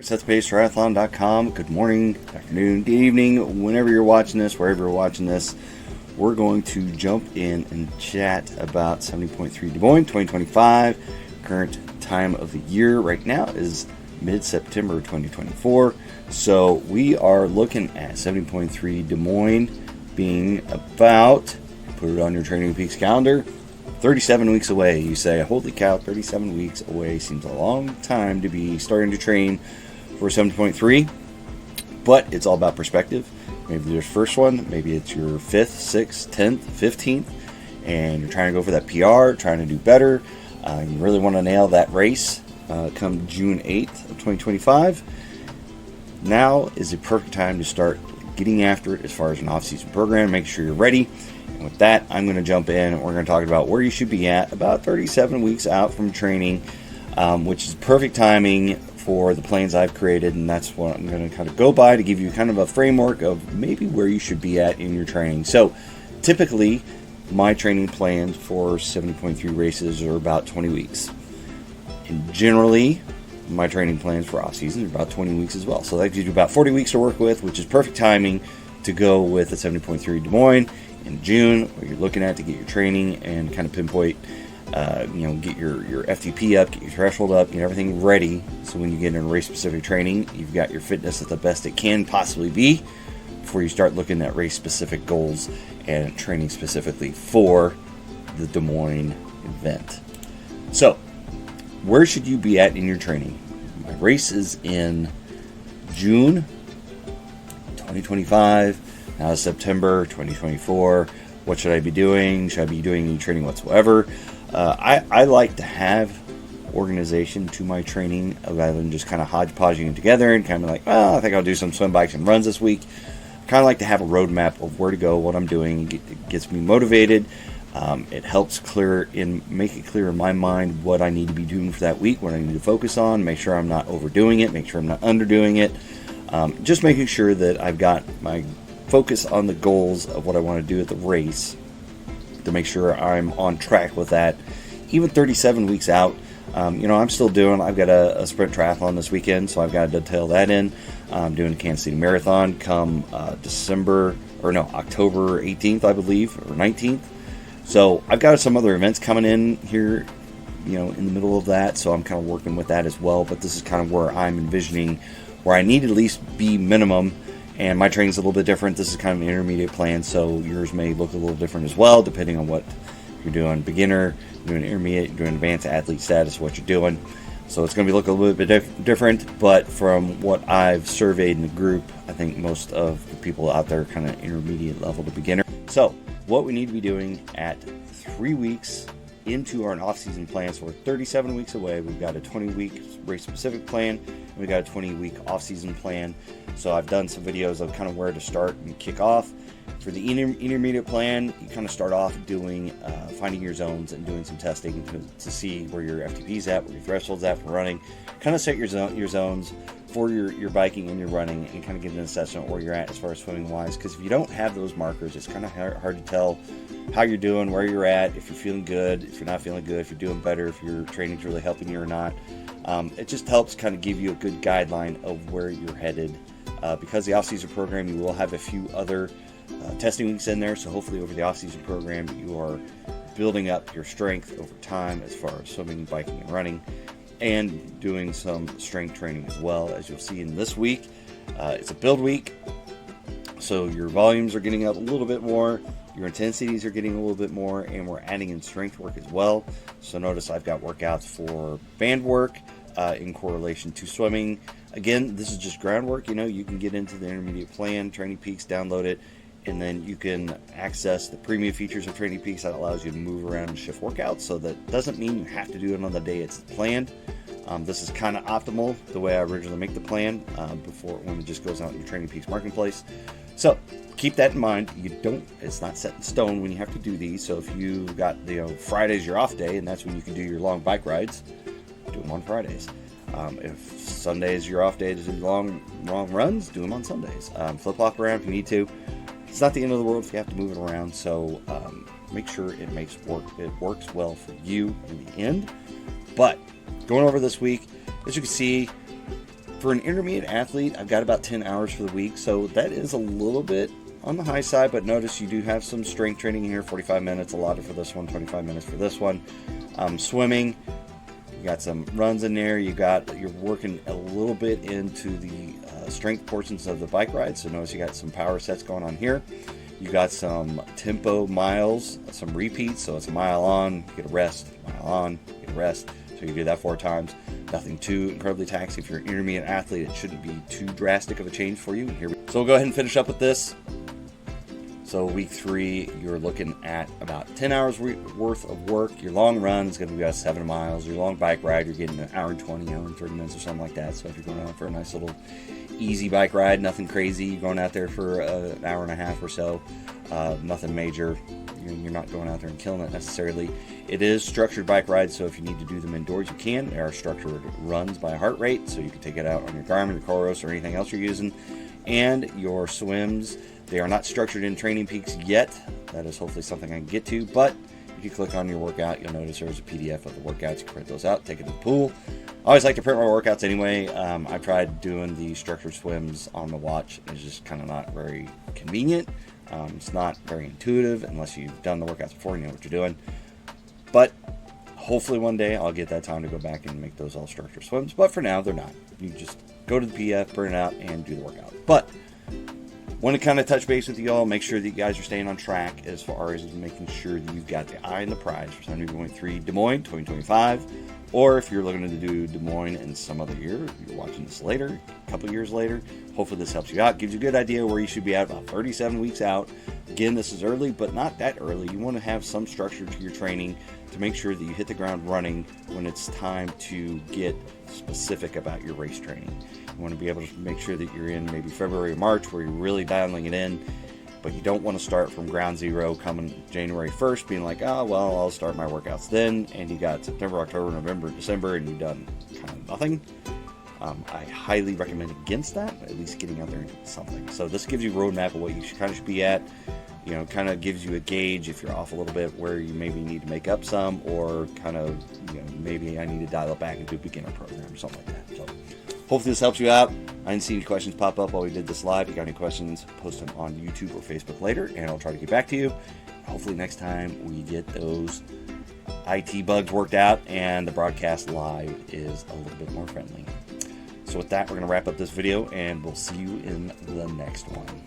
Triathlon.com. Good morning, afternoon, good evening, whenever you're watching this, wherever you're watching this. We're going to jump in and chat about 70.3 Des Moines 2025. Current time of the year right now is mid-September 2024. So we are looking at 70.3 Des Moines being about, put it on your Training Peaks calendar, 37 weeks away. You say, holy cow, 37 weeks away seems a long time to be starting to train for 70.3, but it's all about perspective. Maybe there's first one, maybe it's your 5th, 6th, 10th, 15th, and you're trying to go for that PR, trying to do better. You really want to nail that race come June 8th of 2025. Now is the perfect time to start getting after it as far as an off-season program. Make sure you're ready. And with that, I'm going to jump in and we're going to talk about where you should be at about 37 weeks out from training, which is perfect timing for the plans I've created, and that's what I'm going to kind of go by to give you kind of a framework of maybe where you should be at in your training. So typically my training plans for 70.3 races are about 20 weeks, and generally my training plans for off season are about 20 weeks as well. So that gives you about 40 weeks to work with, which is perfect timing to go with the 70.3 Des Moines in June, where you're looking at to get your training and kind of pinpoint get your FTP up, get your threshold up, get everything ready. So when you get into race-specific training, you've got your fitness at the best it can possibly be before you start looking at race-specific goals and training specifically for the Des Moines event. So where should you be at in your training? My race is in June 2025. Now it's September 2024. What should I be doing? Should I be doing any training whatsoever? I like to have organization to my training rather than just kind of hodgepodging it together and kind of like, well, I think I'll do some swim, bikes, and runs this week. Kind of like to have a roadmap of where to go, what I'm doing. It gets me motivated. It helps make it clear in my mind what I need to be doing for that week, what I need to focus on, make sure I'm not overdoing it, make sure I'm not underdoing it. Just making sure that I've got my focus on the goals of what I want to do at the race to make sure I'm on track with that. Even 37 weeks out, I've got a sprint triathlon this weekend, so I've got to detail that in. I'm doing the Kansas City Marathon come October 18th, I believe, or 19th. So I've got some other events coming in here, in the middle of that, so I'm kind of working with that as well. But this is kind of where I'm envisioning where I need to at least be minimum. And my training's a little bit different. This is kind of an intermediate plan, so yours may look a little different as well, depending on what you're doing. Beginner, you're doing intermediate, you're doing advanced athlete status, what you're doing. So it's going to be looking a little bit different, but from what I've surveyed in the group, I think most of the people out there are kind of intermediate level to beginner. So what we need to be doing at 3 weeks into our off-season plan, so we're 37 weeks away. We've got a 20-week race-specific plan, and we've got a 20-week off-season plan. So I've done some videos of kind of where to start and kick off. For the intermediate plan, you kind of start off doing finding your zones and doing some testing to see where your FTP's at, where your threshold's at for running. Kind of set your zones for your biking and your running, and kind of get an assessment where you're at as far as swimming wise. Because if you don't have those markers, it's kind of hard to tell how you're doing, where you're at, if you're feeling good, if you're not feeling good, if you're doing better, if your training's really helping you or not. It just helps kind of give you a good guideline of where you're headed. Because the off-season program, you will have a few other testing weeks in there, so hopefully over the off-season program you are building up your strength over time as far as swimming, biking, and running, and doing some strength training as well. As you'll see in this week, it's a build week, so your volumes are getting up a little bit more, your intensities are getting a little bit more, and we're adding in strength work as well. So notice I've got workouts for band work in correlation to swimming. Again, this is just groundwork. You can get into the intermediate plan, Training Peaks, download it, and then you can access the premium features of Training Peaks that allows you to move around and shift workouts. So that doesn't mean you have to do it on the day it's planned. This is kind of optimal the way I originally make the plan before when it just goes out in your Training Peaks marketplace. So keep that in mind. It's not set in stone when you have to do these. So if you got Friday's your off day, and that's when you can do your long bike rides, do them on Fridays. If Sunday is your off day to do long runs, do them on Sundays. Flip-flop around if you need to. It's not the end of the world if you have to move it around, so make sure it works well for you in the end. But going over this week, as you can see, For an intermediate athlete, I've got about 10 hours for the week, so that is a little bit on the high side, but notice you do have some strength training here, 45 minutes allotted for this one, 25 minutes for this one. Swimming, you got some runs in there, you're working a little bit into the strength portions of the bike ride, so notice you got some power sets going on here. You got some tempo miles, some repeats, so it's a mile on, you get a rest, mile on, you get a rest. So you do that 4 times. Nothing too incredibly taxing. If you're an intermediate athlete, it shouldn't be too drastic of a change for you. So we'll go ahead and finish up with this. So week 3, you're looking at about 10 hours worth of work. Your long run is going to be about 7 miles. Your long bike ride, you're getting an hour and 20, hour and 30 minutes or something like that. So if you're going out for a nice little easy bike ride, nothing crazy, you're going out there for an hour and a half or so, nothing major. You're not going out there and killing it necessarily. It is structured bike rides, so if you need to do them indoors, you can. There are structured runs by heart rate, so you can take it out on your Garmin, your Coros, or anything else you're using. And your swims, they are not structured in Training Peaks yet. That is hopefully something I can get to, but if you click on your workout, you'll notice there's a PDF of the workouts. You can print those out, take it to the pool. I always like to print my workouts anyway. I've tried doing the structured swims on the watch. It's just kind of not very convenient. It's not very intuitive unless you've done the workouts before and you know what you're doing. But hopefully one day I'll get that time to go back and make those all structured swims. But for now, they're not. You just go to the PDF, print it out, and do the workout. But want to kind of touch base with you all, make sure that you guys are staying on track as far as making sure that you've got the eye on the prize for Sunday going 3 Des Moines 2025. Or if you're looking to do Des Moines in some other year, you're watching this later, a couple years later, hopefully this helps you out, gives you a good idea where you should be at about 37 weeks out. Again, this is early, but not that early. You want to have some structure to your training to make sure that you hit the ground running when it's time to get specific about your race training. You want to be able to make sure that you're in maybe February or March where you're really dialing it in, but you don't want to start from ground zero coming January 1st being like, oh, well, I'll start my workouts then, and you got September, October, November, December, and you've done kind of nothing. I highly recommend against that, at least getting out there and doing something. So this gives you a roadmap of what you should be at. Kind of gives you a gauge if you're off a little bit where you maybe need to make up some, or kind of, maybe I need to dial it back and do a beginner program or something like that. So hopefully this helps you out. I didn't see any questions pop up while we did this live. If you got any questions, post them on YouTube or Facebook later, and I'll try to get back to you. Hopefully next time we get those IT bugs worked out and the broadcast live is a little bit more friendly. So with that, we're going to wrap up this video, and we'll see you in the next one.